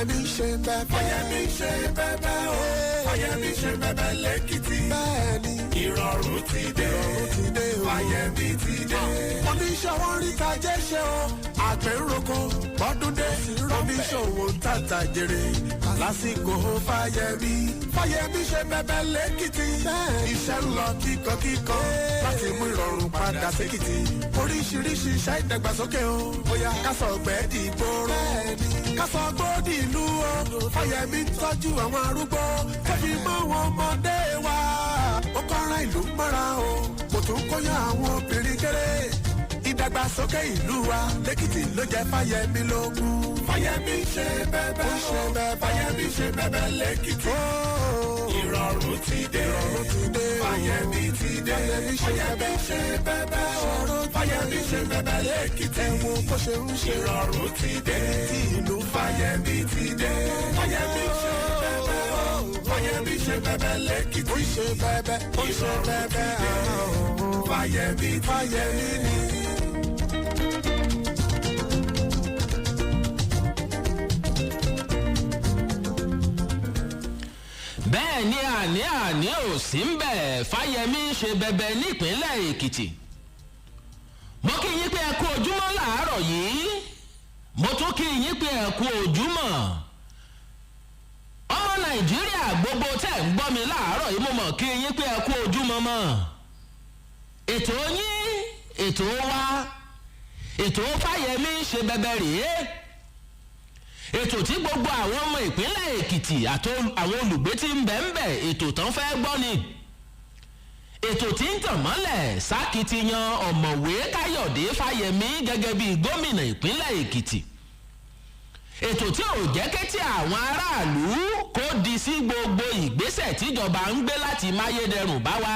Fáyẹmí ṣe bẹ́bẹ́. Fáyẹmí ṣe bẹ́bẹ́ o. Fáyẹmí ṣe bẹ́bẹ́ lẹ́kìtì. Bẹ́ẹ̀ni. Ìrọ̀rùn ti dé. Ìrọ̀rùn ti dé o. Fáyẹmí ti dé. Oníṣòwò ń rí tajé ṣe o. Àgbẹ̀ ń roko bọ́dún dé. Oníṣòwò ń tàtà jèrè. Lásìkò Fáyẹmí. Fáyẹmí ṣe bẹ́bẹ́ lẹ́kìtì. Iṣẹ́ ń lọ kíkọ́kíkọ́. Láti mú ìrọ̀rùn padà sékìtì. Oríṣiríṣi iṣẹ́ ìdàgbàsókè o. Bóyá kásọ̀ ọ̀gbẹ́ dìgbòrò. Kásọ̀ gbòdì ìlú o. Fáyẹmí ń tọ́jú àwọn arúgbó. Kẹ́bí mọ́ wọn ọmọdé wa. Ó kọ́ra ìlú mọ́ra o. Kò tún kóyá àwọn obìnrin kéré. Ìdàgbàsókè ìlú wa lẹ́kìtì ló jẹ́ Fáyẹmí lógún. Fáyẹmí ṣe bẹ́bẹ́ o. Fáyẹmí ṣe bẹ́bẹ́ lẹ́kìtì. Ìrọ̀rùn ti dé. Fáyẹmí ti dé. Fáyẹmí ṣe bẹ́bẹ́ o. Fáyẹmí ṣe bẹ́bẹ́ lẹ́kìtì. Ẹ̀wọ̀n bó ṣe ń ṣe. Ìrọ̀rùn ti dé. Ìlú Fáyẹmí ti dé. Fáyẹmí ṣe bẹ́bẹ́ o. Fáyẹmí ṣe bẹ́bẹ́ lẹ́kìtì. Ó ṣe bẹ́bẹ́. Ó ṣe bẹ́bẹ́. Fáyẹmí ni. bẹ́ẹ̀ ni àní ò sí ń bẹ̀. Fáyẹmí ṣe bẹ̀bẹ̀ nípínlẹ̀ Èkìtì. mo kí yín pé ẹ kú ojúmọ́ làárọ̀ yìí. mo tún kí yín pé ẹ kú ojúmọ́. ọmọ Nàìjíríà gbogbo tẹ̀ ń gbọ́ mi láàárọ̀ yìí mo mọ̀ kí yín pé ẹ kú ojúmọ́ mọ́. ètò yín ètò wa ètò Fáyẹmí ṣe bẹ̀bẹ̀ rèé. ètò tí gbogbo àwọn ọmọ ìpínlẹ̀ Èkìtì àti àwọn olùgbé tí ń bẹ ètò tán fẹ́ gbọ́ ni. ètò tí ń tàn mọ́lẹ̀ sákìtìyàn ọ̀mọ̀wé Káyọ̀dé Fáyẹmí gẹ́gẹ́ bí gómìnà ìpínlẹ̀ Èkìtì. ètò tí ò jẹ́ kétí àwọn aráàlú kó di sí gbogbo ìgbésẹ̀ tíjọba ń gbé láti máyédẹrùn bá wa.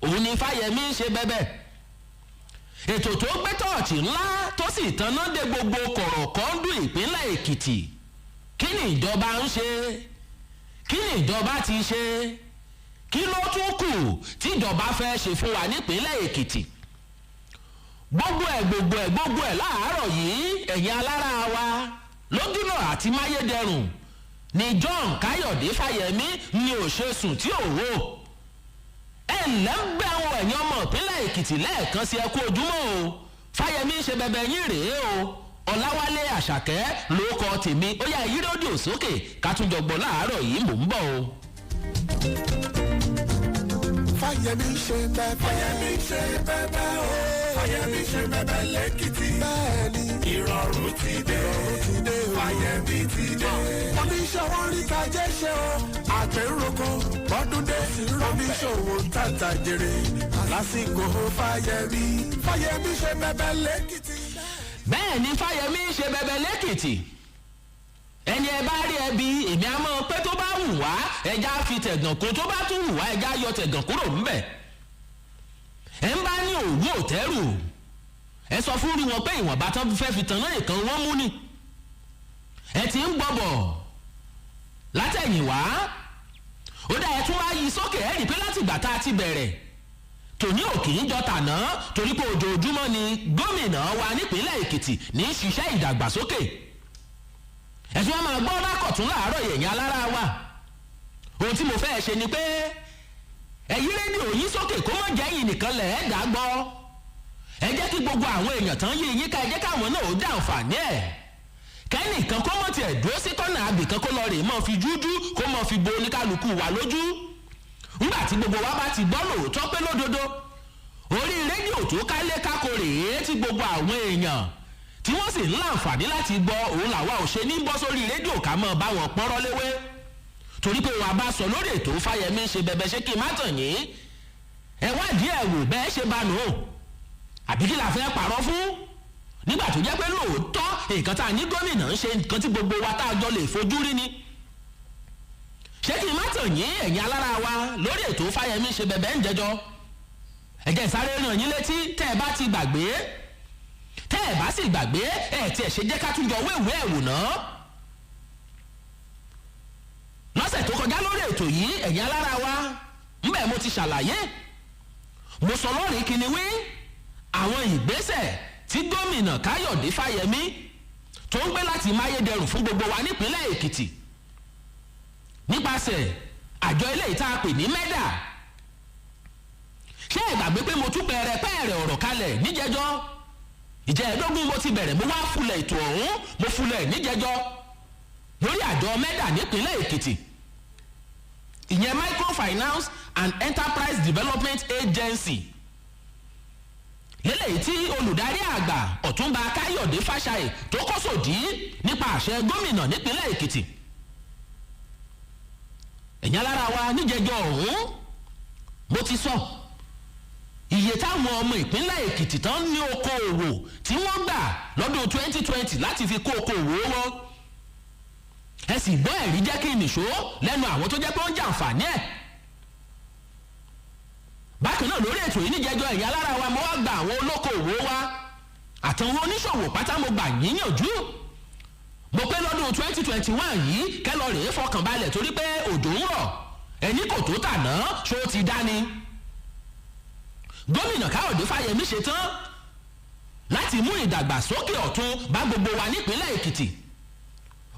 òun ni Fáyẹmí ṣe bẹ́bẹ̀. ètò tó gbé tọ́ọ̀tì ńlá tó sì tanná dé gbogbo kọ̀rọ̀kọ́ndù ìpínlẹ̀ Èkìtì. kí ni ìjọba ń ṣe? kí ni ìjọba ti ṣe? kí ló tún kù tíjọba fẹ́ ṣe fún wa nípínlẹ̀ Èkìtì? gbogbo ẹ̀ láàárọ̀ yìí ẹ̀yin alára wa lójúnà àti máyédẹrùn ni John Káyọ̀dé Fáyẹmí ni ò ṣe sùn tí ò wò. ẹ ǹlẹ́ ń bẹ́ àwọn ẹ̀yin ọmọ ìpínlẹ̀ Èkìtì lẹ́ẹ̀kan sí ẹ kú ojúmọ́ o. Fáyẹmí ṣe bẹ̀bẹ̀ yín rèé o. Ọláwálé Àṣàkẹ́ ló kọ tèmi. ó yá yí rédíò sókè ká tún jọ gbọ́ láàárọ̀ yìí mò ń bọ̀ o. Fáyẹmí ṣe bẹ́bẹ́. Fáyẹmí ṣe bẹ́bẹ́ o. Fáyẹmí ṣe bẹ́bẹ́ lẹ́kìtì. Bẹ́ẹ̀ni. Ìrọ̀rùn ti dé. Fáyẹmí ti dé. Oníṣòwò ń rí tajé ṣe o. Àgbẹ̀ ń roko bọ́dún dé. Oníṣòwò ń tàtà jèrè. Lásìkò Fáyẹmí. Fáyẹmí ṣe bẹ́bẹ́ lẹ́kìtì. bẹ́ẹ̀ ni Fáyẹmí ṣe bẹ̀bẹ̀ lẹ́kìtì. ẹni ẹ bá rí ẹbí èmi á mọ̀ pé tó bá wù wá ẹja fi tẹ̀gàn kó, tó bá tún wù wá ẹja yọ tẹ̀gàn kúrò ńbẹ̀. ẹ ń bá ní òwú òtẹ́rù ẹ sọ fún rí wọn pé ìwọ̀nba tán fẹ́ fi tàn náà nìkan wọ́n mú ni. ẹ ti ń gbọ́bọ̀ látẹ̀yìn wá. ó dá ẹ tún wá yí sókè ẹ rí pé láti ìgbà tá a ti bẹ̀rẹ̀ tòní ò kì í jọ tàná torí pé ojoojúmọ́ ni gómìnà wa nípínlẹ̀ Èkìtì ní ṣiṣẹ́ ìdàgbàsókè. ẹ̀sùn wa máa gbọ́ lákọ̀tún láàárọ̀ yẹ̀yìn alára wa. ohun tí mo fẹ́ ṣe ni pé ẹ̀yí rédíò yín sókè kó mọ̀ jẹ́ yìí nìkan lẹ̀ ẹ́ dá gbọ́. ẹ jẹ́ kí gbogbo àwọn èèyàn tán yí yín ká ẹ jẹ́ káwọn náà ó dá àǹfààní ẹ̀. kẹ́nìkan kó mọ̀ tiẹ̀ dúró sí kọ́nà àbìkan kó lọ rè mọ́ fi jújú kó mọ̀ fi bo oníkálukú wa lójú. nígbà tí gbogbo wa bá ti gbọ́ lóòótọ́ pé lódodo orí rédíò tó kálé kákó rèé tí gbogbo àwọn èèyàn tí wọ́n sì ń láǹfààní láti gbọ́ òun làwa ò ṣe ní bọ́ sórí rédíò ká mọ́ bá wọn pọ́nrọ́ léwé. torí pé wàá bá sọ lórí ètò Fáyẹmí ṣe bẹ̀bẹ̀ ṣé kí n má tàn yín. ẹ wádìí ẹ̀ wò bẹ́ẹ̀ ṣe bá nù. àbí kí la fẹ́ parọ́ fún? nígbà tó jẹ́ pé lóòótọ́ nǹkan tá a ní gómìnà ń ṣe nǹkan tí gbogbo wa tá a jọ lè fojú rí ni. ṣé kí n má tàn yín ẹ̀yin alára wa lórí ètò Fáyẹmí ṣe bẹ̀bẹ̀ ń jẹjọ́. ẹ jẹ́ ìsáré ràn yín létí tẹ́ ẹ bá ti gbàgbé. tẹ́ ẹ bá sì gbàgbé ẹ tiẹ̀ ṣe jẹ́ ká tún jọ wéwèé ẹ̀wò náà. lọ́sẹ̀ tó kọjá lórí ètò yìí ẹ̀yin alára wa ńbẹ̀ mo ti ṣàlàyé. mo sọ lórí kìnìwí àwọn ìgbésẹ̀ tí gómìnà Káyọ̀dé Fáyẹmí tó ń gbé láti máyédẹrùn fún gbogbo wa nípínlẹ̀ Èkìtì nípasẹ̀ àjọ eléyìí tá a pè ní mẹ́dà. ṣé ìgbàgbé pé mo tún pẹ̀rẹ̀pẹ̀rẹ̀ ọ̀rọ̀ kalẹ̀ níjẹjọ́ ìjẹ́ẹ̀dógún mo ti bẹ̀rẹ̀ mo wá fulẹ̀ ètò ọ̀hún mo fulẹ̀ níjẹjọ́ lórí àjọ mẹ́dà nípínlẹ̀ Èkìtì ìyẹn Microfinance and Enterprise Development Agency lélẹ́yìí tí olùdarí àgbà Ọ̀túnba Káyọ̀dé Fáṣàyè tó kọ́ sòdí nípa àṣẹ gómìnà nípínlẹ̀ Èkìtì. ẹ̀yìn alára wa níjẹjọ́ ọ̀hún mo ti sọ iye táwọn ọmọ ìpínlẹ̀ Èkìtì tán ní okòòwò tí wọ́n gbà lọ́dún 2020 láti fi kó okòòwò wọn. ẹ sì gbọ́ ẹ̀rí jẹ́ kí n nìṣó lẹ́nu àwọn tó jẹ́ pé ó ń jàǹfààní ẹ̀. bákan náà lórí ètò yìí níjẹjọ́ ẹ̀yìn alára wa mo wá gba àwọn olókoòwò wa àtàwọn oníṣòwò pátá mo gbà yíyànjú. mo pé lọ́dún 2021 yìí kẹ́lọ́ rèé fọkàn balẹ̀ torí pé òjò ń rọ̀ ẹni kò tó tàná ṣó ti dání. gómìnà Káyọ̀dé Fáyẹmí ṣetán láti mú ìdàgbàsókè ọ̀tun bá gbogbo wa nípínlẹ̀ Èkìtì.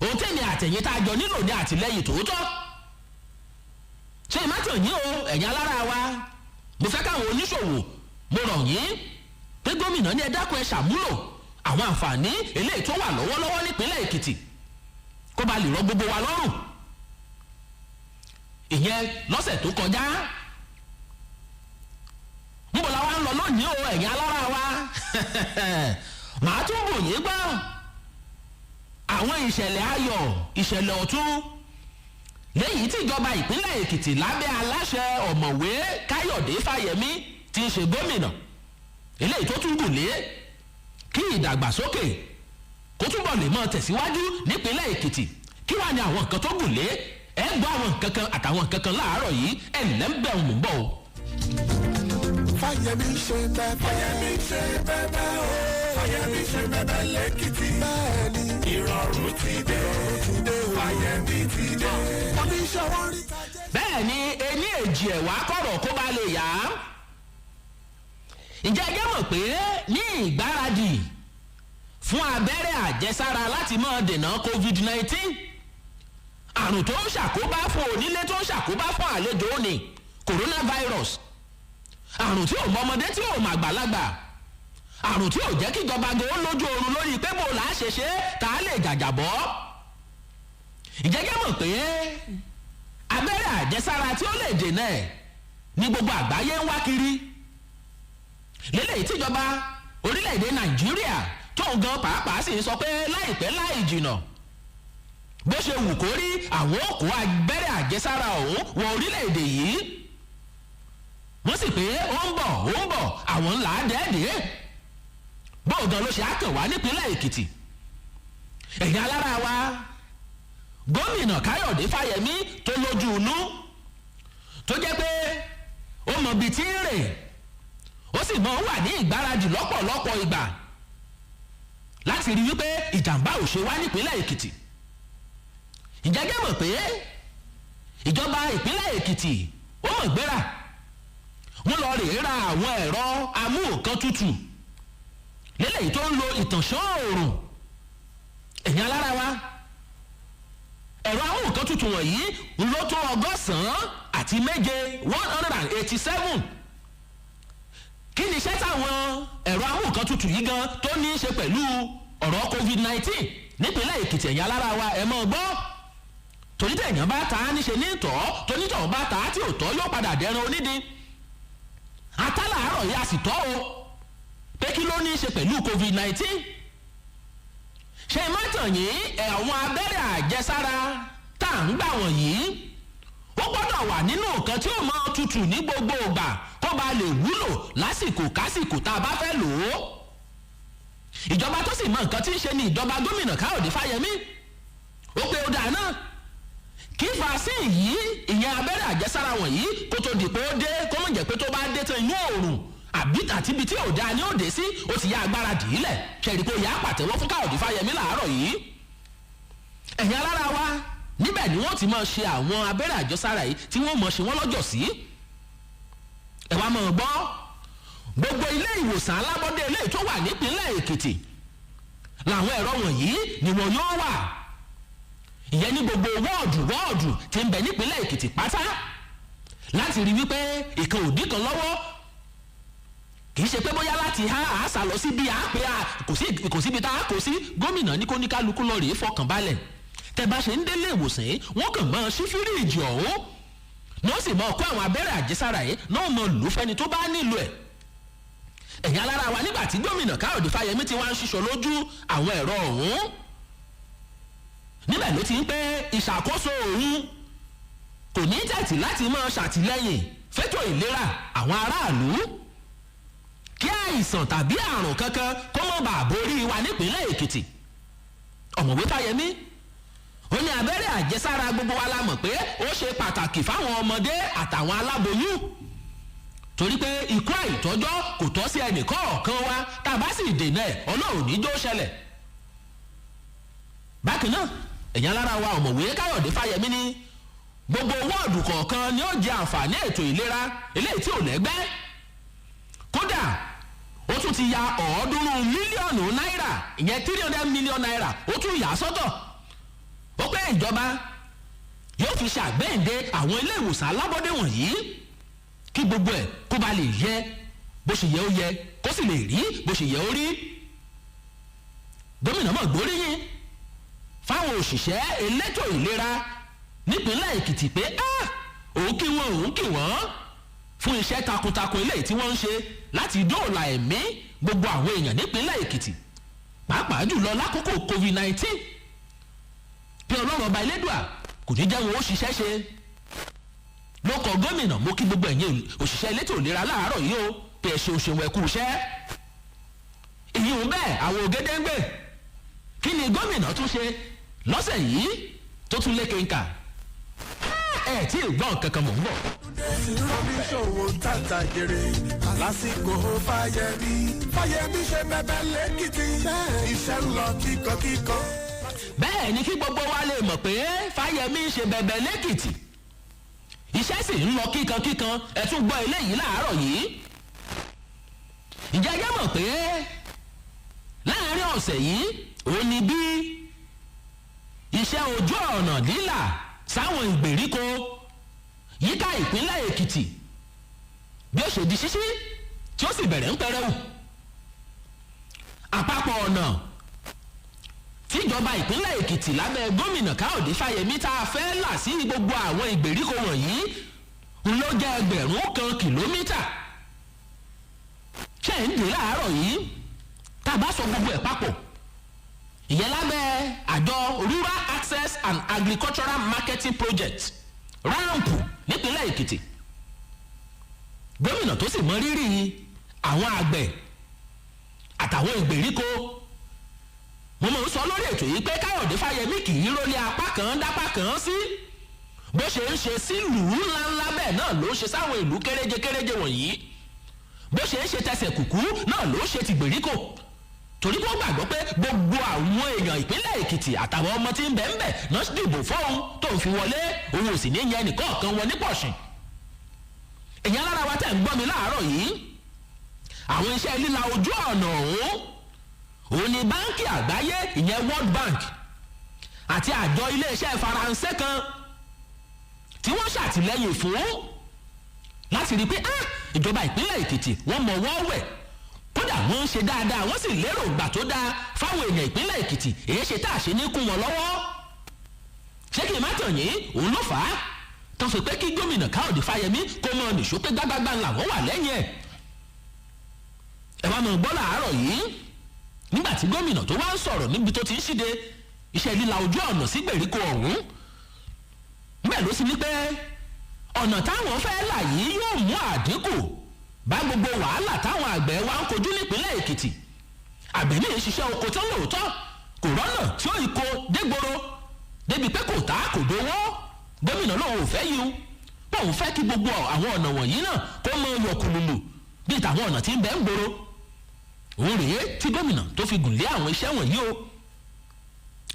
ohun tẹ́ni àtẹ̀yìn tá a jọ nílò ní àtìlẹ́yìn tòótọ́. ṣé ìmátàn yín o ẹ̀yin alára wa mo fẹ́ káwọn oníṣòwò mo rọ̀ yín pé gómìnà ní ẹ dákun ẹ ṣàmúlò àwọn àǹfààní eléyìí tó wà lọ́wọ́lọ́wọ́ nípínlẹ̀ Èkìtì kó ba lè rọ gbogbo wa lọ́rùn. ìyẹn lọ́sẹ̀ tó kọjá níbo la wá ń lọ lónìí o ẹ̀yin alára wa màá tún bò yín gbọ́ àwọn ìṣẹ̀lẹ̀ ayọ̀ ìṣẹ̀lẹ̀ ọ̀tun lẹ́yìn tí ìjọba ìpínlẹ̀ Èkìtì lábẹ́ aláṣẹ ọ̀mọ̀wé Káyọ̀dé Fáyẹmí ti ń ṣe gómìnà eléyìí tó tún gùn lé kí ìdàgbàsókè kó túbọ̀ lè máa tẹ̀síwájú nípínlẹ̀ Èkìtì. kí wàá ní àwọn nǹkan tó gùn lé ẹ gbọ́ àwọn nǹkan kan àtàwọn nǹkan kan láàárọ̀ yìí ẹ̀ ǹlẹ́ ń bẹ̀ ń bọ̀ o. Fáyẹmí ṣe bẹ́ẹ̀ Fáyẹmí ṣe bẹ́ẹ̀ o Fáyẹmí ṣe bẹ́ẹ̀ lẹ́kìtì bẹ́ẹ̀ni ìrọ̀rùn ti dé Fáyẹmí ti dé oníṣòwò rí tajẹ́. bẹ́ẹ̀ ni ení èjì ẹ̀wá kọ̀rọ̀ kó bá lè yá. ǹjẹ́ ẹ jẹ́ mọ̀ pé ní ìgbáradì fún abẹ́rẹ́ àjẹsára láti máa dènà COVID-19 àrùn tó ń ṣàkóbá fún onílé tó ń ṣàkóbá fún àlejò ní coronavirus àrùn tí ò mọ ọmọdé tí ò mọ àgbàlagbà àrùn tí ò jẹ́ kí ìjọba gan lójú oorun lórí pé bó la ṣe ṣe tá a lè jàjàbọ́. ìjẹ́jẹ́ mọ̀ pé abẹ́rẹ́ àjẹsára tí ó lè dènà ẹ̀ ní gbogbo àgbáyé ń wá kiri lélẹ́yìí tíjọba orílẹ̀-èdè Nàìjíríà tóun gan pàápàá sì ń sọ pé láìpẹ́ láì jìnà bó ṣe wù kó rí àwọn òkú abẹ́rẹ́ àjẹsára ọ̀hún wọ orílẹ̀-èdè yìí wọ́n sì pé ó ń bọ̀ àwọn ńlá dẹ́ẹ̀dẹ́ bóun gan ló ṣe àkàn wá nípínlẹ̀ Èkìtì. ẹ̀yin alára wa gómìnà Káyọ̀dé Fáyẹmí tó lójú inú tó jẹ́ pé ó mọ ibi tí ń rè ó sì mọ wà ní ìgbáradì lọ́pọ̀lọpọ̀ ìgbà láti rí wípé ìjàmbá ò ṣe wá nípínlẹ̀ Èkìtì. ìjẹ́gẹ́ mọ̀ pé ìjọba ìpínlẹ̀ Èkìtì ó mọ̀ gbéra wọ́n lọ rèé ra àwọn ẹ̀rọ amúnkan tutù lélẹ́yìí tó ń lo ìtànṣán òòrùn. ẹ̀yin alára wa ẹ̀rọ amúnkan tutù wọ̀nyí ń lọ tó 187. kí ni iṣẹ́ táwọn ẹ̀rọ amúnkan tutù yìí gan tó ní í ṣe pẹ̀lú ọ̀rọ̀ COVID-19 nípínlẹ̀ Èkìtì? ẹ̀yin alára wa ẹ̀ mọ̀ gbọ́ torí tẹ̀yàn bá ta níṣe ní ìtọ́ tonítọ̀ bá ta tí ò tọ́ yóò padà dẹran onídìí. atálàárọ̀ yìí a sì tọ́ o pé kí ló ní í ṣe pẹ̀lú COVID-19. ṣe mọ́tàn yìí àwọn abẹ́rẹ́ àjẹsára tá à ń gbà wọ̀nyí ó gbọ́dọ̀ wà nínú nǹkan tí ó máa tutù ní gbogbo ìgbà kó ba lè wúlò lásìkò kásìkò tá a bá fẹ́ lò ó. ìjọba tó sì mọ nǹkan tí ń ṣe ní ìjọba gómìnà Káyọ̀dé Fáyẹmí ó pé ó dáa náà kí vaccine yìí ìyẹn abẹ́rẹ́ àjẹsára wọ̀nyí kó tó di pé ó dé kó mọ̀ jẹ́ pé tó bá dé tán inú oòrùn àti ibi tí ò dáa ni ó dé sí ó ti yá agbára dì í lẹ̀ ṣẹ̀rí pé ó yá pàtẹ́wọ́ fún Káyọ̀dé Fáyẹmí làárọ̀ yìí. ẹ̀yin alára wa níbẹ̀ ni wọ́n ti máa ṣe àwọn abẹ́rẹ́ àjẹsára yìí tí wọ́n máa ṣe wọ́n lọ́jọ́ sí. ẹ wá máa gbọ́ gbogbo ilé ìwòsàn alábọ́dé eléyìí tó wà nípínlẹ̀ Èkìtì làwọn ẹ̀rọ wọ̀nyí ni wọn yóò wà. ìyẹn ní gbogbo wọ́ọ̀dù tí ń bẹ nípínlẹ̀ Èkìtì pátá, láti rí wípé ìkan òdì kan lọ́wọ́, kì í ṣe pé bóyá láti àṣà lọ sí bí àpè kò síbi tá a kò sí. gómìnà ní kó ní kálukú lọ rèé fọkàn balẹ̀. tẹ́ bá ṣe ń délé ìwòsàn yìí wọ́n kàn máa ṣí fíríìjì ọ̀hún, náà sì máa kó àwọn abẹ́rẹ́ àjẹsára yìí náà máa lò fẹ́ni tó bá nílò ẹ̀. ẹ̀yin alára wa, nígbà tí gómìnà Káyọ̀dé Fáyẹmí ti wá ń ṣiṣọ́ lójú àwọn ẹ̀rọ ọ̀hún, níbẹ̀ ló ti ń pé ìṣàkóso òun kò ní tẹ̀tì láti máa ṣàtìlẹ́yìn fétò ìlera àwọn aráàlú, kí àìsàn tàbí àrùn kankan kó má bàa borí wa nípínlẹ̀ Èkìtì. ọ̀mọ̀wé Fáyẹmí ó ní abẹ́rẹ́ àjẹsára gbogbo wa la mọ̀ pé ó ṣe pàtàkì fáwọn ọmọdé àtàwọn aláboyún, torí pé ikú àìtọ́jọ́ kò tọ́ sí ẹnì kọ̀ọ̀kan wa, tá a bá sì dènà ẹ̀ Ọlọ́run ní jó ṣẹlẹ̀. bákan náà ẹ̀yin alára wa, ọ̀mọ̀wé Káyọ̀dé Fáyẹmí ní gbogbo wọ́ọ̀dù kọ̀ọ̀kan ni ó jẹ àǹfààní ètò ìlera eléyìí tí ò lẹ́gbẹ́. kódà ó tún ti ya 300 mílíọ̀nù náírà, ìyẹn 300 mílíọ̀nù náírà ó tún yà á sọ́tọ̀. ó pé ìjọba yóò fi ṣàgbéǹde àwọn ilé ìwòsàn alábọ́dé wọ̀nyí kí gbogbo ẹ̀ kó ba lè yẹ bó ṣe yẹ ó yẹ, kó sì lè rí bó ṣe yẹ ó rí. gómìnà mọ̀ gbóríyìn fáwọn òṣìṣẹ́ elétò ìlera nípínlẹ̀ Èkìtì pé òun kí wọ́n fún iṣẹ́ takuntakun eléyìí tí wọ́n ń ṣe láti dóòlà ẹ̀mí gbogbo àwọn èèyàn nípínlẹ̀ Èkìtì, pàápàá jùlọ lákòókò COVID-19. bí Ọlọ́run ọba Elédùà kò ní jẹ́ wọn ó ṣiṣẹ́ ṣe. ló kọ gómìnà mo kí gbogbo ẹ̀yin òṣìṣẹ́ elétò ìlera láàárọ̀ yìí ó pé ẹ ṣe òṣèwọ̀n ẹ̀kú iṣẹ́. ìyún bẹ́ẹ̀ àwọn ògédéǹgbè kí ni gómìnà tún ṣe lọ́sẹ̀ yìí tó tún lékè ńkà? ẹ tí ì gbọ́n kankan mọ̀ ń bọ̀. oníṣòwò tàtà jèrè lásìkò Fáyẹmí ṣe bẹbẹ lẹ́kìtì, iṣẹ́ ń lọ kíkọ́kíkọ́. bẹ́ẹ̀ ni kí gbogbo wa lè mọ̀ pé Fáyẹmí ṣe bẹbẹ lẹ́kìtì, iṣẹ́ sì ń lọ kíkankíkan. ẹ tún gbọ́ eléyìí láàárọ̀ yìí. ǹjẹ́ ẹ mọ̀ pé láàárín ọ̀sẹ̀ yìí òun ni bí iṣẹ́ ojú ọ̀nà lílà sáwọn ìgbèríko yíká ìpínlẹ̀ Èkìtì bí ó ṣe di ṣíṣí tí ó sì bẹ̀rẹ̀ ń pẹrẹwu. àpapọ̀ ọ̀nà tíjọba ìpínlẹ̀ Èkìtì lábẹ́ gómìnà Káyọ̀dé Fáyẹmí tá a fẹ́ là sí gbogbo àwọn ìgbèríko wọ̀nyí ló jẹ́ 1,000 kìlómítà. ṣé ń dè láàárọ̀ yìí tá a bá sọ gbogbo ẹ̀ papọ̀, ìyẹn lábẹ́ àjọ Rural Access and Agricultural Marketing Project RAMP nípínlẹ̀ Èkìtì. gómìnà tó sì mọ rírì àwọn àgbẹ̀ àtàwọn ìgbèríko, mo mọ̀ ń sọ lórí ètò yìí pé Káyọ̀dé Fáyẹmí kì í rólé apá kan dápá kan sí. bó ṣe ń ṣe sílùú ńláńlá bẹ́ẹ̀ náà ló ń ṣe sáwọn ìlú kéréje wọ̀nyí. bó ṣe ń ṣe tẹsẹ̀ kùkú náà ló ń ṣe ti gbèríko, torí kó gbàgbọ́ pé gbogbo àwọn èèyàn ìpínlẹ̀ Èkìtì àtàwọn ọmọ tí ń bẹ ń bẹ náà dìbò fóun tó ń fi wọlé, òun ò sì ní yẹn nìkọ̀ọ̀kan wọn nípọ̀ṣìn. èèyàn lára wa tẹ̀ ń gbọ́ mi láàárọ̀ yìí, àwọn iṣẹ́ líla ojú ọ̀nà òun ni báńkì àgbáyé ìyẹn World Bank àti àjọ iléeṣẹ́ Faransé kan tí wọ́n ṣàtìlẹ́yìn fún láti rí i pé ìjọba ìpínlẹ̀ Èkìtì wọ́n mọ̀ wọ́n wẹ̀, kódà wọ́n ń ṣe dáadáa, wọ́n sì lérò ìgbà tó dáa fáwọn èèyàn ìpínlẹ̀ Èkìtì. èyí ṣe tá a ṣe ní kún wọn lọ́wọ́. ṣé kí n má tàn yín, òun ló fà á tán fi pé kí gómìnà Káyọ̀dé Fáyẹmí kó mọ nìṣó pé gbágbágbá ńlá wọ́n wà lẹ́yìn ẹ̀. ẹ wá mọ̀ gbọ́ làárọ̀ yìí nígbà tí gómìnà tó wá ń sọ̀rọ̀ níbi tó ti ń ṣíde iṣẹ́ líla ojú ọ̀nà sí gbèríko ọ̀hún, bẹ́ẹ̀ ló sì ní pé ọ̀nà táwọn fẹ́ là yìí yóò mú àdínkù bá gbogbo wàhálà táwọn àgbẹ̀ wa ń kojú nípínlẹ̀ Èkìtì. àgbẹ̀ ní ìṣiṣẹ́ oko tán lóòótọ́, kò rọ́nà tí ó ìkó dégboro débi pé kò tá kò dówó. gómìnà lòun ò fẹ́ yìí o, òun fẹ́ kí gbogbo àwọn ọ̀nà wọ̀nyí náà kó mọ yọkùlùlù bí tàwọn ọ̀nà tí ń bẹ ń gbòòrò. òun rèé tí gómìnà tó fi gùn lé àwọn iṣẹ́ wọ̀nyí o.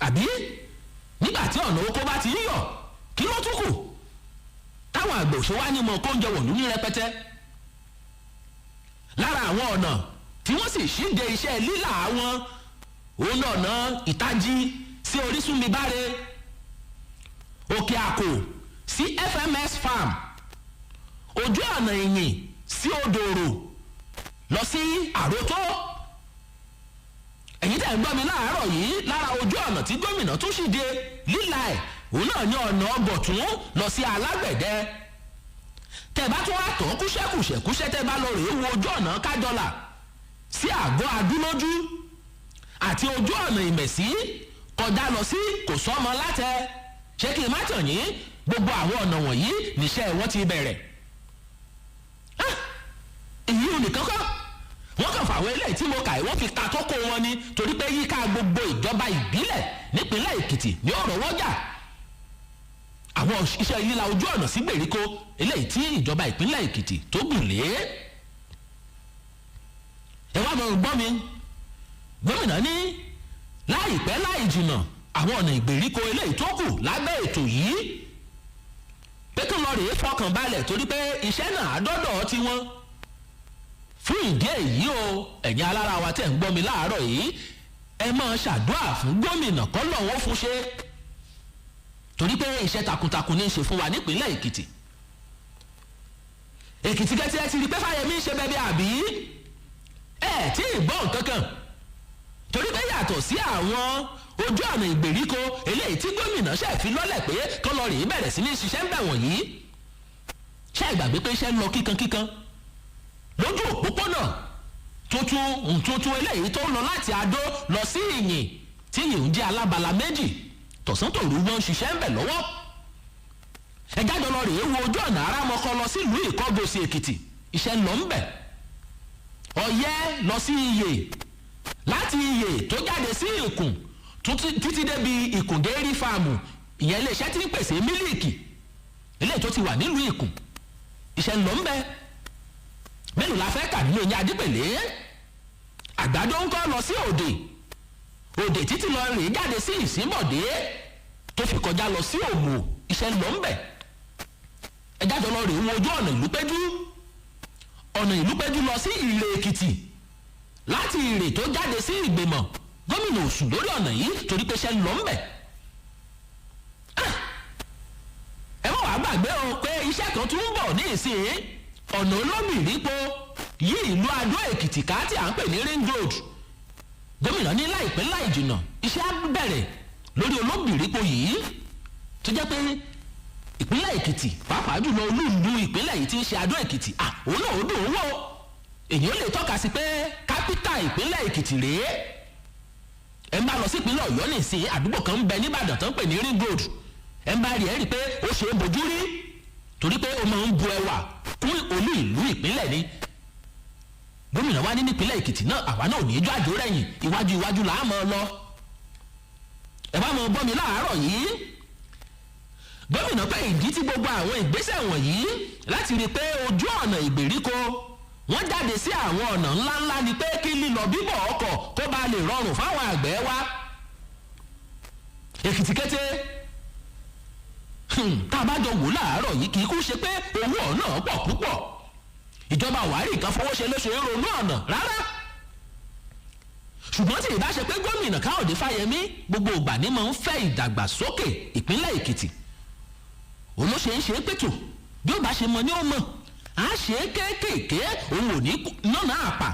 àbí nígbà tí ọ̀nà oko bá ti ń yọ, kí ló tún kù táwọn àgbẹ̀ òṣèwá ní mọ kó ń jẹ wọ̀lú ní rẹpẹtẹ. lára àwọn ọ̀nà tí wọ́n sì ṣíde iṣẹ́ lílà wọn òun ọ̀nà ìtají sí orísun mi báre, òkè àkó sí FMS farm, ojú ọ̀nà ìyìn sí odòrò lọ sí àrótó. ẹ̀yin tẹ̀ ń gbọ́ mi láàárọ̀ yìí, lára ojú ọ̀nà tí gómìnà tún ṣìde líla ẹ̀ òun náà ní ọ̀nà ọgbọ̀tún lọ sí alágbẹ̀dẹ. tẹ́ bá tún wá tán kúṣẹ́kúṣẹ́ tẹ́ bá lọ rèé wo ojú ọ̀nà kájọlà sí àgọ́ adúlójú àti ojú ọ̀nà ìmẹ̀sí kọjá lọ sí kò sọ́mọ látẹ. ṣé kí n má tàn yín, gbogbo àwọn ọ̀nà wọ̀nyí níṣẹ́ wọn ti bẹ̀rẹ̀. èyí ò nìkan kọ́, wọ́n kàn fàwọn eléyìí tí mo kà í wọ́n fi ta tó kó wọn ni, torí pé yíká gbogbo ìjọba ìbílẹ̀ nípínlẹ̀ Èkìtì ní ọ̀rọ̀ wọ́jà àwọn iṣẹ́ líla ojú ọ̀nà sí gbèríko eléyìí tí ìjọba ìpínlẹ̀ Èkìtì tó gùn lé. ẹ wá mọ̀ gbọ́ mi, gómìnà ní láìpẹ́ láì jìnnà àwọn ọ̀nà ìgbèríko eléyìí tó kù lábẹ́ ètò yìí pé kí wọ́n rèé fọkàn balẹ̀, torí pé iṣẹ́ náà dọ́dọ̀ tiwọn. fún ìdí èyí o, ẹ̀yin alára wa tẹ̀ ń gbọ́ mi láàárọ̀ yìí, ẹ máa ṣàdúrà fún gómìnà kọ́lọ̀ wọn fún ṣe, torí pé iṣẹ́ takuntakun ní í ṣe fún wa nípínlẹ̀ Èkìtì. Èkìtì kẹ́tí ẹ ti rí pé Fáyẹmí ń ṣe bẹ́ẹ̀ àbí ẹ tí ì gbọ́ nǹkan kan, torí pé yàtọ̀ sí àwọn ojú ọ̀nà ìgbèríko eléyìí tí gómìnà ṣe fi lọ́lẹ̀ pé kọ́lọ̀ rèé bẹ̀rẹ̀ sí ní ṣiṣẹ́ ń bẹ̀ wọ̀nyí, ṣé ìgbàgbé pé iṣẹ́ ń lọ kíkankíkan lójú òpópónà tuntun eléyìí tó ń lọ láti Adó lọ sí Ìyìn, tí Ìyìn ń jẹ́ alábala méjì, tọ̀sán tòru wọn ṣiṣẹ́ ń bẹ̀ lọ́wọ́. ẹ̀já jọlọ rèé wo ojú ọ̀nà Arámọkọ lọ sí ìlú Ìkọgòsì Èkìtì, iṣẹ́ ń lọ ń bẹ̀. Ọ̀yẹ́ lọ sí Iyè, láti Iyè tó jáde sí Ìkùn títí débi Ìkùn dairy farm, ìyẹn iléeṣẹ́ tí ń pèsè mílíìkì eléyìí tó ti wà nílùú Ìkùn, iṣẹ́ ń lọ ń bẹ̀. mélòó la fẹ́ kà nínú ìyẹn Adépèlé? Àgbàdo ń kọ́ lọ sí Òdè títí lọ rèé jáde sí Ìsínbọ̀dé tó fi kọjá lọ sí Òmù, iṣẹ́ ń lọ ń bẹ̀. ẹ jáde lọ rèé wo ojú ọ̀nà Ìlúpéjú lọ sí Ìrè Èkìtì, láti Ìrè tó jáde sí Ìgbìmọ̀, gómìnà ò sùn lórí ọ̀nà yìí torí pé iṣẹ́ ń lọ ń bẹ̀. ẹ má wàá gbàgbé o pé iṣẹ́ kan tún ń bọ̀ ní ìsìn ọ̀nà Olómìrípo yí ìlú Adó Èkìtì ká tí à ń pè ní ring road. gómìnà ní láìpẹ́ láì jìnnà iṣẹ́ á bẹ̀rẹ̀ lórí Olómìrípo yìí, tó jẹ́ pé ìpínlẹ̀ Èkìtì pàápàá jùlọ olúùlú ìpínlẹ̀ yìí tí ń ṣe Adó Èkìtì, òun náà ó dùn ún wò. èyí ó lè tọ́ka sí pé kápítà ìpínlẹ̀ Èkìtì rèé. ẹ ń bá lọ sí ìpínlẹ̀ Ọ̀yọ́ nìsín, àdúgbò kan ń bẹ níbàdàn tó ń pè ní ring road, ẹ ń bá rí ẹ rí pé ó ṣe é bojú rí, torí pé ó máa ń bu ẹwà fún olú ìlú ìpínlẹ̀ ni. gómìnà wa ní nípínlẹ̀ Èkìtì náà àwa náà ò ní í jó àjò rẹ̀yìn, iwájú là á mọ̀ lọ. ẹ bá mọ̀ bọ́ mi láàárọ̀ yìí, gómìnà pé ìdí tí gbogbo àwọn ìgbésẹ̀ wọ̀nyí láti rí i pé ojú ọ̀nà ìgbèríko wọ́n jáde sí àwọn ọ̀nà ńláńlá ni pé kí lílọ bíbọ̀ ọkọ̀ kó bá lè rọrùn fáwọn àgbẹ̀ wa. Èkìtì kété tá a bá jọ wò láàárọ̀ yìí kì í kú ṣe pé owó ọ̀nà pọ̀ púpọ̀, ìjọba Wàárì kan fowó ṣe lóṣù ronú ọ̀nà rárá. ṣùgbọ́n tí ìbá ṣe pé gómìnà Káyọ̀dé Fáyẹmí gbogbo ìgbà ní máa ń fẹ́ ìdàgbàsókè ìpínlẹ̀ Èkìtì, òun ló ṣe ń ṣe é pẹ̀tù bí ó bá ṣe mọ ní ó mọ̀ á ṣe é kéékèèké, òun ò ní nánà àpà.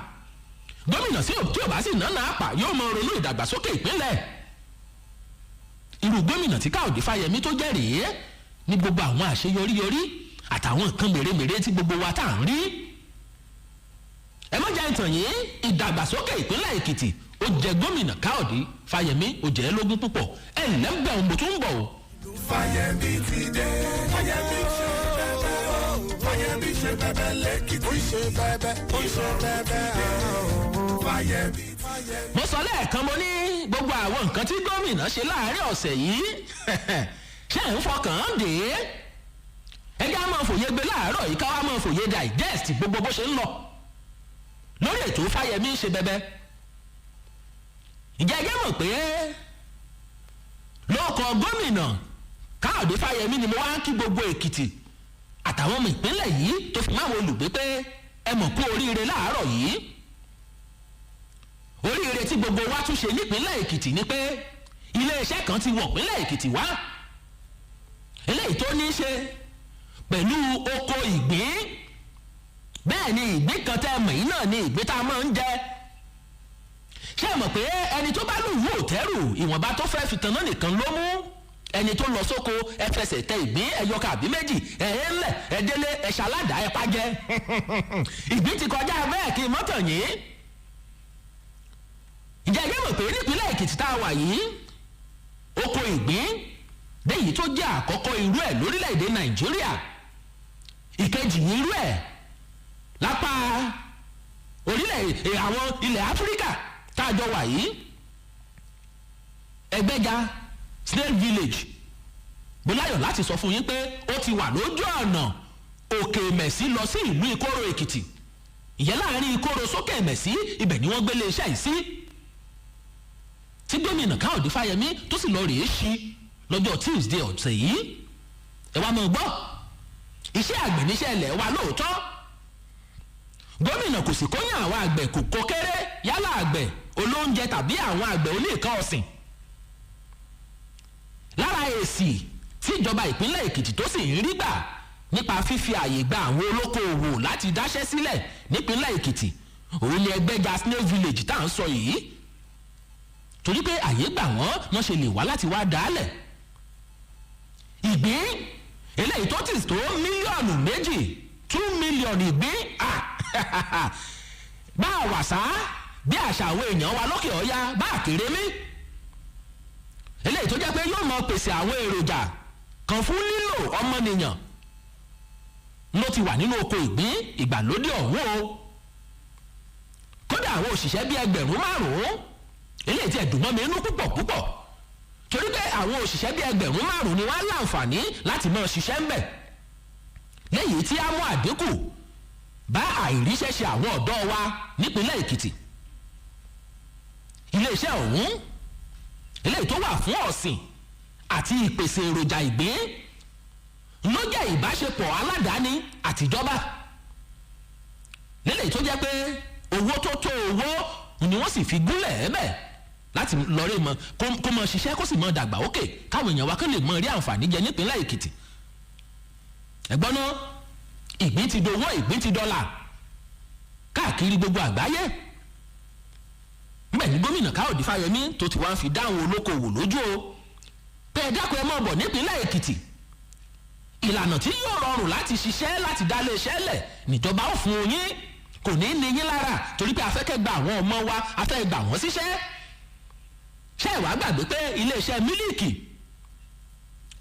gómìnà tí ò bá sì nánà àpà yóò mọ ronú ìdàgbàsókè ìpínlẹ̀. irú gómìnà tí Káyọ̀dé Fáyẹmí tó jẹ́ rèé ní gbogbo àwọn àṣeyọrí àtàwọn nǹkan mèremère tí gbogbo wa tá à ń rí. ẹ má jẹ́ ìtàn yìí, ìdàgbàsókè ìpínlẹ̀ Èkìtì ó jẹ gómìnà Káyọ̀dé Fáyẹmí ó jẹ́ lógún púpọ̀. ẹ ǹlẹ́ ń bẹ̀ òun bó tún ń bọ̀ o. Fáyẹmí ti dé, Fáyẹmí ṣe bẹ́bẹ́ o, Fáyẹmí ṣe bẹ́bẹ́ lẹ́kìtì, ó ṣe bẹ́bẹ́, ó ṣe bẹ́bẹ́ o, Fáyẹmí. mo sọ lẹ́ẹ̀kan mo ní gbogbo àwọn nǹkan tí gómìnà ṣe láàárín ọ̀sẹ̀ yìí ṣé ń fọkàn án dé? ẹ já máa fòye gbé láàárọ̀ yìí ká wá máa fòye digest gbogbo bó ṣe ń lọ lórí ètò Fáyẹmí ṣe bẹ́bẹ́. ìjà ẹjẹ́ mọ̀ pé lóòkọ̀ gómìnà Káyọ̀dé Fáyẹmí ni mo wá ń kí gbogbo Èkìtì àtàwọn ọmọ ìpínlẹ̀ yìí tó fi máwọn olùgbé pé ẹ mọ̀ kú oríire láàárọ̀ yìí. oríire tí gbogbo wa tún ṣe nípínlẹ̀ Èkìtì ni pé iléeṣẹ́ kan ti wọ̀ pínlẹ̀ Èkìtì wá eléyìí tó ní í ṣe pẹ̀lú oko ìgbín. Bẹ́ẹ̀ ni ìgbín kan tẹ́ mọ̀ yìí náà ni ìgbín tá a máa ń jẹ. Ṣé ẹ mọ̀ pé ẹni tó bá lùwú òtẹ́rù ìwọ̀nba tó fẹ́ fi tanná nìkan ló mú? Ẹni tó lọ sóko ẹ fẹsẹ̀ tẹ ìgbín ẹyọ kàbí méjì ẹ̀hẹ́ ńlẹ̀ ẹ̀dẹ́lé ẹ̀ṣaládàá ẹ̀ pàjẹ́. Ìgbín ti kọjá bẹ́ẹ̀ kí mọ́tàn yìí. Ǹjẹ́ ẹ mọ̀ pé nípínlẹ̀ Èkìtì tá a wà yìí oko ìgbín déyìí tó jẹ́ àkọ́kọ́ irú ẹ̀ lórílẹ̀‐èdè Nàìjíríà, ìkejì irú ẹ̀ lápá orílẹ̀ àwọn ilẹ̀ Áfíríkà tá a jọ wà yìí. Ẹgbẹ́ja Snail Village bóláyọ̀ láti sọ fún yín pé ó ti wà lójú ọ̀nà Òkè Mẹ̀sí lọ sí ìlú Ìkóró Èkìtì. Ìyẹn láàrin Ìkóró sókè Mẹ̀sí ibẹ̀ ni wọ́n gbélé iṣẹ́ yìí sí. Tí gómìnà Káyọ̀dé Fáyẹmí tó sì lọ rèé ṣí lọ́jọ́ Tuesday ọ̀sẹ̀ yìí. Ẹ wá mọ̀ gbọ́ iṣẹ́ àgbẹ̀ níṣẹ́ ilẹ̀ wa lóòótọ́. Gómìnà kò sì kóyàn àwọn àgbẹ̀ kò kéré yálà àgbẹ̀ olóúnjẹ tàbí àwọn àgbẹ̀ oníkan ọ̀sìn. Lára èsì tí ìjọba ìpínlẹ̀ Èkìtì tó sì ń rí gbà nípa fífi àyè gba àwọn olókoòwò láti dáṣẹ́ sílẹ̀ nípínlẹ̀ Èkìtì òun ni Ẹgbẹ́ja Snail Village tá à ń sọ yìí. Torí pé àyè gbà wọ́n ṣe lè wá láti wá dálẹ̀. Ìgbín eléyìí tó ti tó mílíọ̀nù 2 mílíọ̀nù ìgbín bá a wà sá bí àṣà àwọn èèyàn wa lókè ọ̀yá bá a kéré mí. Eléyìí tó jẹ́ pé yóò mọ pèsè àwọn èròjà kan fún lílò ọmọnìyàn ló ti wà nínú oko ìgbín ìgbàlódé ọ̀hún o. Kódà àwọn òṣìṣẹ́ bíi 5,000 eléyìí tí ẹ̀dùn mọ́ mi inú púpọ̀ torí pé àwọn òṣìṣẹ́ bíi 5,000 ni wọ́n láǹfààní láti máa ṣiṣẹ́ ń bẹ̀. Lẹ́yìn tí a mú àdínkù bá àìríṣẹ́ṣe àwọn ọ̀dọ́ wa nípínlẹ̀ Èkìtì. Iléeṣẹ́ ọ̀hún eléyìí tó wà fún ọ̀sìn àti ìpèsè èròjà ìgbín ló jẹ́ ìbáṣepọ̀ aládàáni àtijọba. Lélẹ̀ tó jẹ́ pé owó tó tó owó ni wọ́n sì fi gúnlẹ̀ ẹ̀bẹ̀ láti lọ́ọ́rẹ́ mọ kó mọ ṣiṣẹ́ kó sì mọ dàgbà òkè káwọn èèyàn wa kó lè mọ rí àǹfààní jẹ nípínlẹ̀ Èkìtì. Ẹ̀gbọ́n náà ìgbín ti dowó ìgbín ti dọ́là káàkiri gbogbo àgbáyé. Bẹ́ẹ̀ ni gómìnà Káyọ̀dé Fáyẹmí tó ti wá fi dáhùn olókoòwò lójú o pé ẹ dákun ẹ mọ̀ bọ̀ nípínlẹ̀ Èkìtì. Ìlànà tí yóò rọrùn láti ṣiṣẹ́ láti dá ilé iṣẹ́ lẹ̀ níjọba ó fún yín kò ní ní yín lára torí pé afẹ́kẹ́ gba àwọn ọmọ wa afẹ́ gbà wọ́n síṣẹ́. Ṣé ẹ wá gbàgbé pé iléeṣẹ́ mílíìkì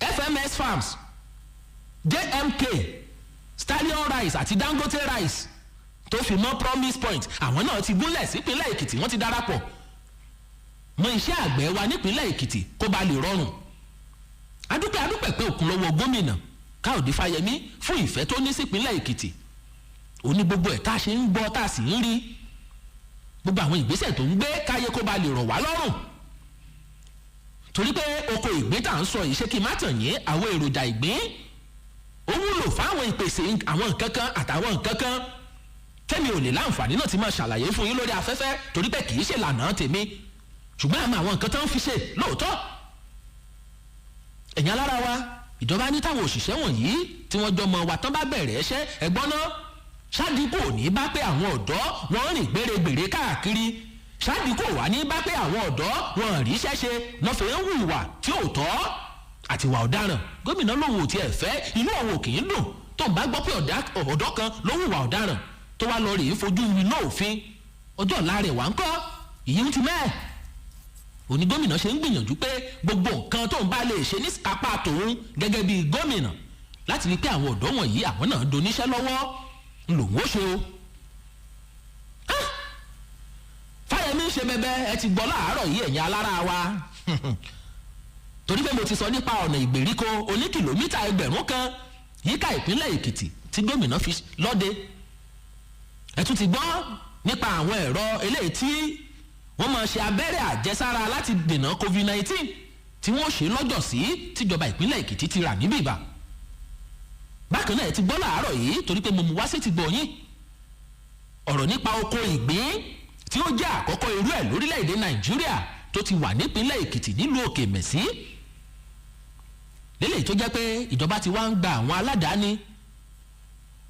FMS Farms JMK Stallion Rice àti Dangote Rice tó fi mọ́ Promise Point àwọn náà ti gúnlẹ̀ sípínlẹ̀ Èkìtì wọ́n ti darapọ̀ mọ́ iṣẹ́ àgbẹ̀ wa nípínlẹ̀ Èkìtì kó ba lè rọrùn. Adúpẹ́ pé òkun lọ́wọ́ gómìnà Káyọ̀dé Fáyẹmí fún ìfẹ́ tó ní sípínlẹ̀ Èkìtì. Ó ní gbogbo ẹ̀ tá a ṣe ń gbọ́ tá a sì ń rí gbogbo àwọn ìgbésẹ̀ tó ń gbé káyé kó ba lè rọ̀ wá lọ́rùn. Torí pé oko ìgbín tá à ń sọ yìí ṣé kí n má tàn yín àwọn èròjà ìgbín ó wúlò fáwọn ìpèsè àwọn nǹkan kan àtàwọn nǹkan kan tẹ́mi ò lè láǹfààní náà ti máa ṣàlàyé fún yín lórí afẹ́fẹ́ torí pé kì í ṣe lànà tèmi ṣùgbọ́n àmọ́ àwọn nǹkan tó ń fi ṣe lóòótọ́. Ẹ̀yin alára wa ìjọba ní táwọn òṣìṣẹ́ wọ̀nyí tí wọ́n jọ mọ wa tán bá bẹ̀rẹ̀ ẹṣẹ́ ẹ̀gbọ́n náà ṣáàdìkò ní bá pé àwọn ọ̀dọ́ wọn rìn gbèrègbèrè káàkiri ṣáàdìkò wà ní bá pé àwọn ọ̀dọ́ wọn rí iṣẹ́ ṣe lọ́fẹ̀ẹ́ ń hùwà tí ò tọ́ àtiwà ọ̀daràn. Gómìnà lòun ò tiẹ̀ fẹ́ inú òun ò kì í dùn tó ń bá gbọ́ pé ọ̀dọ́ kan ló hùwà ọ̀daràn tó wá lọ rèé fojú iná òfin ọjọ́ ọ̀la rẹ̀ wá ń kọ́ ìyí ti mẹ́ẹ̀. Òní gómìnà ṣe ń gbìyànjú pé gbogbo nǹkan tó ń bá lè ṣe ní apá tòun gẹ́gẹ́ bí gómìnà láti rí pé àwọn ọ̀dọ́ wọ̀nyí àwọn náà doníṣẹ́ lọ́wọ́ lòun ó ṣe o. Fáyẹmí ṣe bẹbẹ ẹ ti gbọ́ láàárọ̀ yìí ẹ̀yin alára wa torí pé mo ti sọ nípa ọ̀nà ìgbèríko oní kìlómítà 1000 kan yíká ìpínlẹ̀ Èkìtì tí gómìnà fi lọ́dẹ. Ẹ tún ti gbọ́ nípa àwọn ẹ̀rọ eléyìí tí wọ́n máa ṣe abẹ́rẹ́ àjẹsára láti dènà COVID-19 tí wọ́n ṣe lọ́jọ́ sí tíjọba ìpínlẹ̀ Èkìtì ti rà níbí ìbà. Bákan náà ẹ ti gbọ́ láàárọ̀ yìí torí pé mo mú wá sí ti gbọ́ yín ọ̀rọ̀ nípa oko ìgbín tí ó jẹ́ àkọ́kọ́ irú ẹ̀ lórílẹ̀‐èdè nàìjíríà tó ti wà nípínlẹ̀ èkìtì nílùú òkè mẹ̀sí lélẹ̀ tó jẹ́ pé ìjọba ti wá ń gba àwọn aládàáni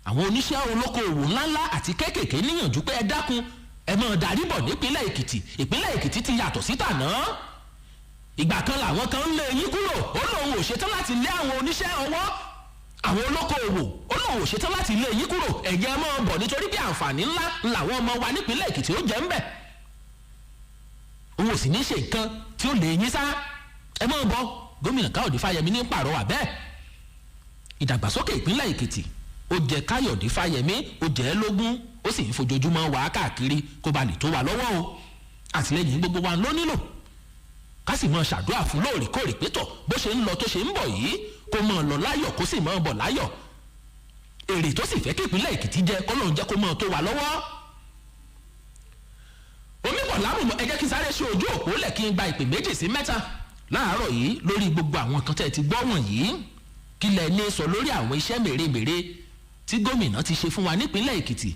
àwọn oníṣẹ́ olókoòwò ńláńlá àti kéékèèké níyànjú pé ẹ dákun ẹ máa darí bọ̀ nípínlẹ̀ èkìtì. ìpínlẹ̀ èkìtì ti yàtọ̀ sí tàná. ìgbà kan làwọn kan ń lé yín kúrò ó lóun ò ṣetán láti lé àwọn oníṣẹ́ ọwọ́ àwọn olókoòwò ó lóun ò ṣetán láti lé yín kúrò ẹ̀jẹ̀ máa bọ̀ nítorí bí àǹfààní ńlá làwọn ọmọ wa nípínlẹ̀ èkìtì ó jẹ́ ń bẹ̀. òun ò sì ní ṣe nǹkan tí ó lè yín sá ẹ máa bọ̀. gómìnà káyọ̀dé fáyẹmí ní pàrọwà bẹ́ẹ̀. ìdàgbàsókè ìpínlẹ̀ èkìtì ó jẹ káyọ̀dé fáyẹmí ó jẹ́ ẹ́ lógún ó sì ń fojoojúmọ́ wá káàkiri kó ba lè tó wa lọ́wọ́ o. àtìlẹ́yìn gbogbo wa ló nílò ká sì máa ṣàdúrà fún lóòrèkóòrè pétọ̀ bó ṣe ń lọ tó ṣe ń bọ̀ yìí kó máa lọ láyọ̀ kó sì máa bọ̀ láyọ̀. èrè tó sì fẹ́ kí ìpínlẹ̀ èkìtì jẹ kọ́lọ́run jẹ́ kó máa tó wa lọ́wọ́. onípọ̀ lámùmọ́ ẹ jẹ́ kí sáré ṣe ojú òpó lẹ̀ kí n gba ìpè méjì sí mẹ́ta láàárọ̀ yìí lórí gbogbo àwọn kan tẹ́ ẹ ti gbọ́ wọ̀nyí kí lẹ ní sọ lórí àwọn iṣẹ́ mèremère tí gómìnà ti ṣe fún wa nípínlẹ̀ èkìtì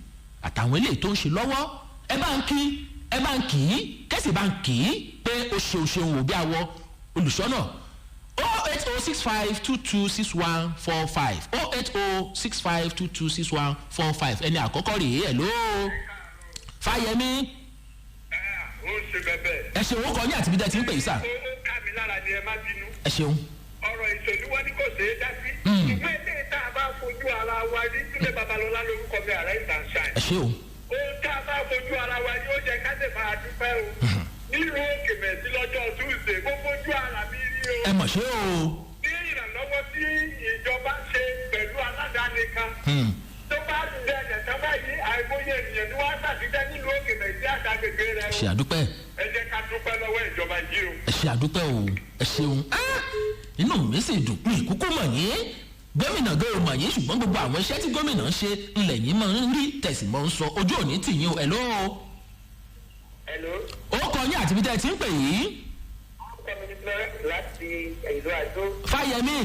àtàwọn eléyìí tó ń ṣe lọ́wọ́. ẹ bá ń kì í kẹ́sì bá ń kì í pé o ṣeun wò bí awọ olùṣọ́nà 08065226145 08065226145 ẹni àkọ́kọ́ rèé ẹ̀ ló fáyẹmí. ó ṣe bẹ́ẹ̀. ẹ ṣeun ó kọ ní àtibí dẹ́ ti ń pè é sà. ó ká mi lára ni ẹ má bínú. ẹ ṣeun. ọ̀rọ̀ ìṣèlú wọn ni kò ṣeé dá sí. ìwé ilé tá a bá fojú ara wa ní sílẹ̀ babalọ́lá lórúkọ mi àrẹ ìtànṣán. ẹ ṣeun. ohun tá a bá fojú ara wa ni ó jẹ ká lè máa dúpẹ́ o. nílùú òkè mẹ́sì lọ́jọ́ Tuesday mo fojú ara mi rí o. ẹ mọ̀ ṣé o. ní ìrànlọ́wọ́ tí ìjọba ṣe pẹ̀lú aládàáni kan. tó bá bẹ̀rẹ̀ tán báyìí àìmọye ènìyàn ni wọ́n á ṣàtìjẹ́ nílùú òkè mẹ́sì àtàgbègbè rẹ̀ o. ṣe àdúpẹ́. ẹ jẹ́ ká dúpẹ́ lọ́wọ́ ìjọba yìí o. ẹ ṣe àdúpẹ́ o ẹ ṣeun. inú mi sì dùn pé ìkúkú mọ̀ yín gómìnà gòrò mọ̀ yín ṣùgbọ́n gbogbo àwọn iṣẹ́ tí gómìnà ń ṣe ńlẹ̀ yín máa ń rí tẹ̀sí mọ́ ń sọ ojú òní tì yín o ẹ̀ ló. Hello. ó kọ yín àti ibi tẹ́ ẹ ti ń pè yìí. láti ìlú àjò. fáyẹmí.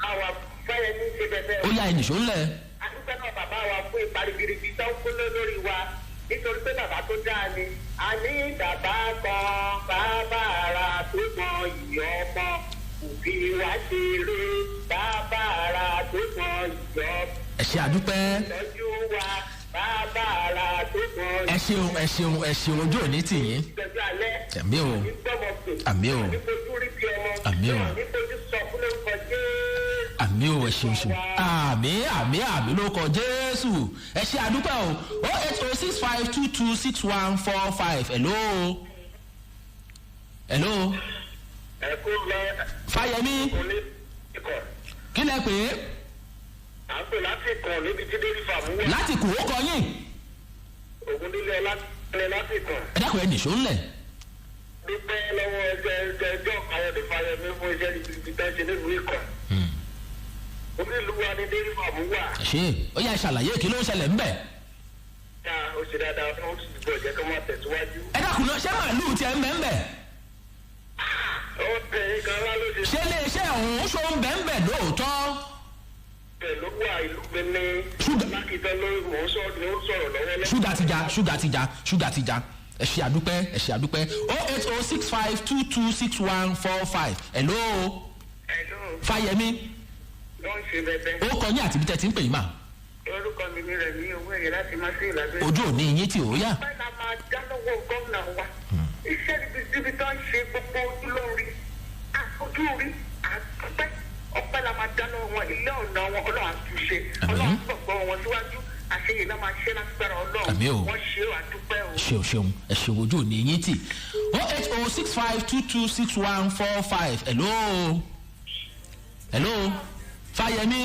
àwa fáyẹmí ṣe bẹ̀bẹ̀. ó yá ẹnìṣó ńlẹ̀. àdúgbò náà bàbá wa fún ìparigirigi tó ń kúlẹ̀ lórí wa nítorí pé bàbá tó dáa ni. a ní bàbá kan bàbá ara tó mọ ìyọ́ ọmọ òbí wa ṣe eré bàbá ara tó mọ ìyọ́. ẹ ṣe àdúpẹ́. ìtọ́jú wa bàbá ara tó mọ ìyọ́. ẹ ṣeun ẹ ṣeun ẹ ṣeun ojú òní tì yín. ìtọ́jú alẹ́. àmì o àmì o àmì o àmì o ẹ ṣeun ṣeun àmì ló kọ jésù ẹ ṣe àdúpẹ́ o 08065226145 hello. fáyẹmí kí lẹ pè é. à ń pè láti kàn níbi tí délí fàmú wà. láti kù ó kọ yín. ògúndílé ọlátìlẹ láti kàn. ẹ dákun ẹ nìṣó ńlẹ̀. dúpẹ́ lọ́wọ́ ẹjọ́ káyọ̀dé fáyẹmí fún iṣẹ́ ibi tá a ṣe nílùú ìkàn. onílùú wa ní délí fàmú wà. ṣé ó yá ìṣàlàyé kí ló ń ṣẹlẹ̀ ńbẹ̀. ya ó ṣe dáadáa ó sì gbọ́ jẹ́ kí wọ́n tẹ̀síwájú. ẹ dákun náà ṣé màálù tiẹ̀ ń bẹ̀ ńbẹ̀. ó tẹ nǹkan ńlá ló ṣe. ṣé iléeṣẹ́ ọ̀hún ṣó ń bẹ̀ ńbẹ̀ lóòótọ́. ló wà ìlú benin. lákìtẹ́ ló mọ̀ ń sọ̀rọ̀ lọ́wọ́. ṣúgà ti já ẹ ṣe àdúpẹ́ 08065226145 hello. fáyẹmí. ló ń ṣe bẹ́ẹ̀. ó kọ yín àti ibi tẹ́ ti ń pè yín mà. orúkọ mi ni rẹ̀ ní owó ẹ̀yẹ láti má sí ìlàgbé. ojú òní yín tí ò yá. báyìí la máa dá lọ́wọ́ gómìnà wa. iṣẹ́ ibi tó ń ṣe gbogbo ojúlórí àfojúrí àtúpẹ́ ọpẹ́ la máa dá lọ́wọ́ wọn ilé ọ̀nà wọn ọlọ́run àtúnṣe ọlọ́run gbọ̀gbọ́ wọn síwájú àṣeyè náà máa ṣe lágbára ọlọ́run wọ́n ṣe àdúpẹ́ o. ṣeun ẹ ṣeun ojú òní yín tì 08065226145 hello fáyẹmí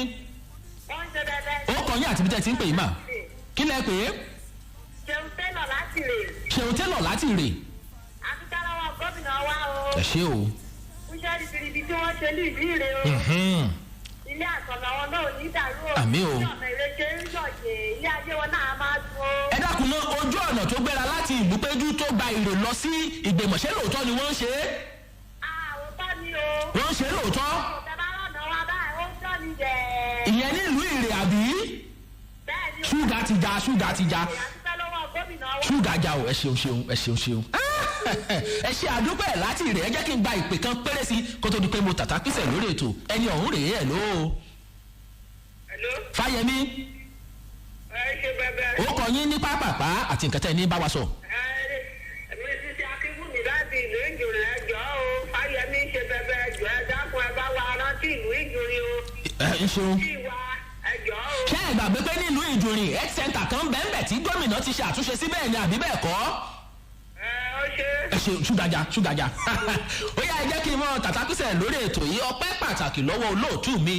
ó kọ yín àti ibi tẹ́ ti ń pè yín mà kí lẹ pè é. ṣeun tẹ́lọ̀ láti rè. ṣeun tẹ́lọ̀ láti rè. àtúntà lọ́wọ́ gómìnà wa o. ẹ ṣé o. iṣẹ́ ribiribi tí wọ́n ṣe ní ìlú ìrè o. ilé àtọ̀nà wọn náà ò ní dàrú o. àmì o. ọ̀nà ìrèké ń yọ̀yẹ̀ ilé ayé wọn náà máa dùn o. ẹ dákun náà ojú ọ̀nà tó gbéra láti ìlúpéjú tó gba ìrè lọ sí ìgbèmọ̀ṣẹ́ lóòótọ́ ni wọ́n ń ṣe é. àwòtọ́ ni o. wọ́n ń ṣe é lóòótọ́. ìyẹn ní ìlú ìrè àbí. ṣúgà ti já. ṣúgàjà o ẹ ṣeun ẹ ṣe àdúpẹ́ láti rẹ̀ ẹ jẹ́ kí n gba ìpè kan péré sí kó tó di pé mo tàtà písẹ̀ lórí ètò ẹni ọ̀hún rèé ẹ̀ ló. Fáyẹmí ó kọ yín ní pápápá àti nǹkan tẹ́ ẹ ní bá wa sọ. mi ti ṣe akíkúmi láti ìlú ìjòrè ẹjọ́ o Fáyẹmí ṣe bẹbẹ ẹjọ́ ẹ dákun ẹ bá wa rántí ìlú ìjòrè o. ẹ ṣeun. ẹjọ́ o. ṣé ẹ gbàgbé pé nílùú ìjòrè health center kan bẹ́ẹ̀ tí gómìnà ti ṣe àtúnṣe síbẹ̀ ni àbí bẹ́ẹ̀ kọ́? ẹ ṣe ṣúgàjà ó yá ẹ jẹ́ kí n mọ tàtàkùsẹ̀ lórí ètò yìí ọpẹ́ pàtàkì lọ́wọ́ olóòtú mi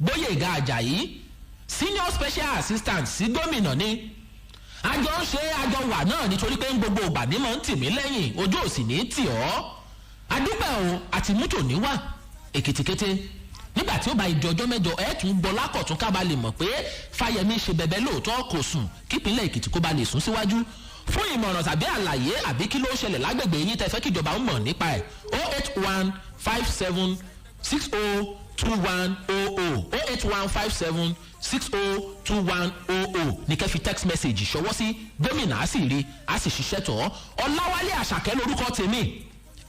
Gbóyèga Àjàyí senior special assistant sí gómìnà ni àjọ wà náà nítorí pé ń gbogbo ìgbà ní mọ̀ ń tì mí lẹ́yìn ojú òsì ní tì ọ́ adúpẹ́ o àti mútò níwà èkìtìkété nígbà tí ó bá ìjọ ọjọ́ mẹ́jọ ẹ̀ tún gbọ́ lákọ̀tún ká bá lè mọ̀ pé Fáyẹmí ṣe bẹ̀bẹ̀ lóòótọ́ kò sùn kípínlẹ̀ Èkìtì kó bá lè sún síwájú fún ìmọ̀ràn tàbí àlàyé àbí kí ló ń ṣẹlẹ̀ lágbègbè yín tẹ́ fẹ́ kíjọba ń mọ̀ nípa ẹ̀ 08157602100 ní kẹ́ fi text message ṣọwọ́ sí gómìnà á sì rí á sì ṣiṣẹ́ tọ̀ Ọláwálé Àṣàkẹ́ lórúkọ tèmi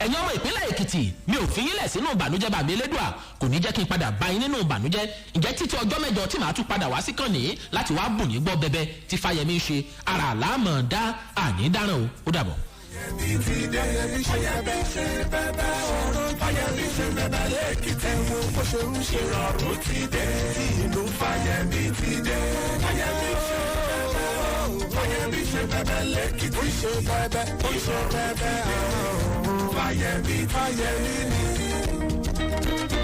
ẹ̀yin ọmọ ìpínlẹ̀ Èkìtì mi ò fi yín lẹ̀ sínú ìbànújẹ́ bàbá elédùà kò ní jẹ́ kí n padà bá yín nínú ìbànújẹ́ ǹjẹ́ títí ọjọ́ mẹ́jọ tí màá tún padà wá sí kàn ní láti wá bùn yín gbọ́ bẹbẹ tí Fáyẹmí ń ṣe ara àlámọ̀ dá àní dáràn o ó dàbọ̀. Fáyẹmí ti dé Fáyẹmí ṣe bẹbẹ ọ̀rọ̀ Fáyẹmí ṣe bẹbẹ lẹ́kìtì ẹ̀wọ̀n bó ṣe ń ṣe ìrọ̀rùn ti dé ìlú Fáyẹmí ti dé Fáyẹmí ṣe bẹbẹ Fáyẹmí ṣe bẹbẹ lẹ́kìtì ṣe bẹbẹ Fáyẹmí ni.